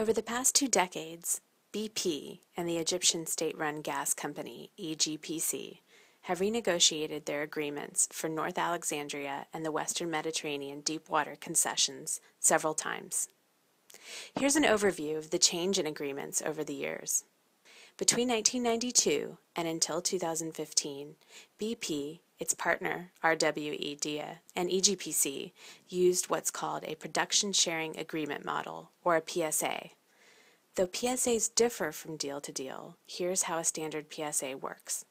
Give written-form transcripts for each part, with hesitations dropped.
Over the past 2 decades, BP and the Egyptian state-run gas company, EGPC, have renegotiated their agreements for North Alexandria and the Western Mediterranean deep-water concessions several times. Here's an overview of the change in agreements over the years. Between 1992 and until 2015, BP, its partner, İDIA, and EGPC used what's called a Production Sharing Agreement Model, or a PSA. Though PSAs differ from deal to deal, here's how a standard PSA works.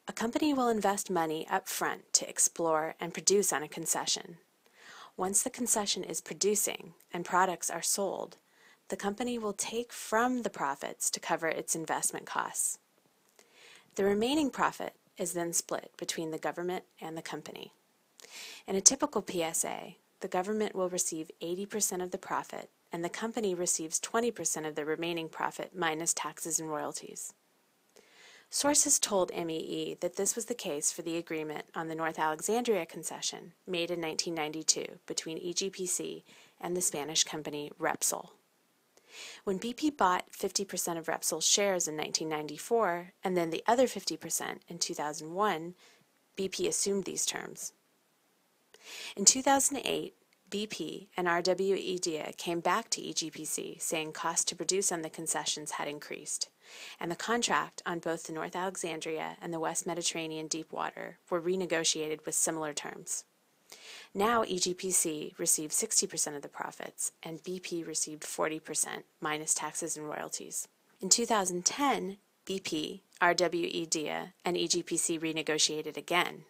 A company will invest money up front to explore and produce on a concession. Once the concession is producing and products are sold, the company will take from the profits to cover its investment costs. The remaining profit is then split between the government and the company. In a typical PSA, the government will receive 80% of the profit and the company receives 20% of the remaining profit minus taxes and royalties. Sources told MEE that this was the case for the agreement on the North Alexandria concession made in 1992 between EGPC and the Spanish company Repsol. When BP bought 50% of Repsol's shares in 1994 and then the other 50% in 2001, BP assumed these terms. In 2008, BP and İDIA came back to EGPC saying costs to produce on the concessions had increased, and the contract on both the North Alexandria and the West Mediterranean deepwater were renegotiated with similar terms. Now EGPC received 60% of the profits and BP received 40% minus taxes and royalties. In 2010, BP, İDIA, and EGPC renegotiated again.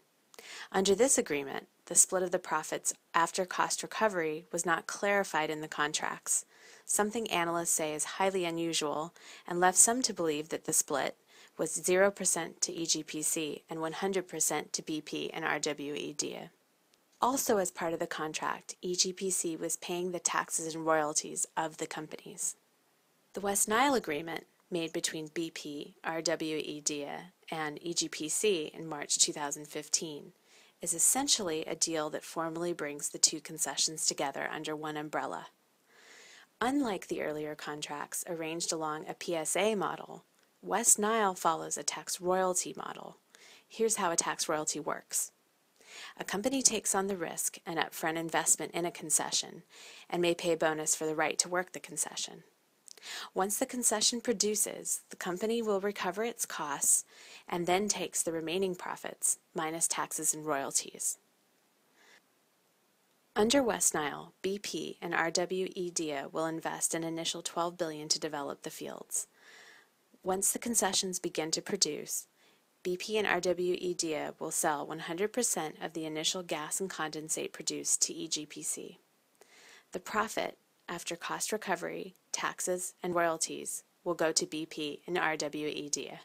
Under this agreement, the split of the profits after cost recovery was not clarified in the contracts, something analysts say is highly unusual and left some to believe that the split was 0% to EGPC and 100% to BP and İDIA. Also as part of the contract, EGPC was paying the taxes and royalties of the companies. The West Nile Agreement, made between BP, İDIA, and EGPC in March 2015, is essentially a deal that formally brings the two concessions together under one umbrella. Unlike the earlier contracts arranged along a PSA model, West Nile follows a tax royalty model. Here's how a tax royalty works. A company takes on the risk and upfront investment in a concession and may pay a bonus for the right to work the concession. Once the concession produces, the company will recover its costs and then takes the remaining profits minus taxes and royalties. Under West Nile, BP and İDIA will invest an initial $12 billion to develop the fields. Once the concessions begin to produce, BP and İDIA will sell 100% of the initial gas and condensate produced to EGPC. The profit, after cost recovery, taxes, and royalties, will go to BP and İDIA.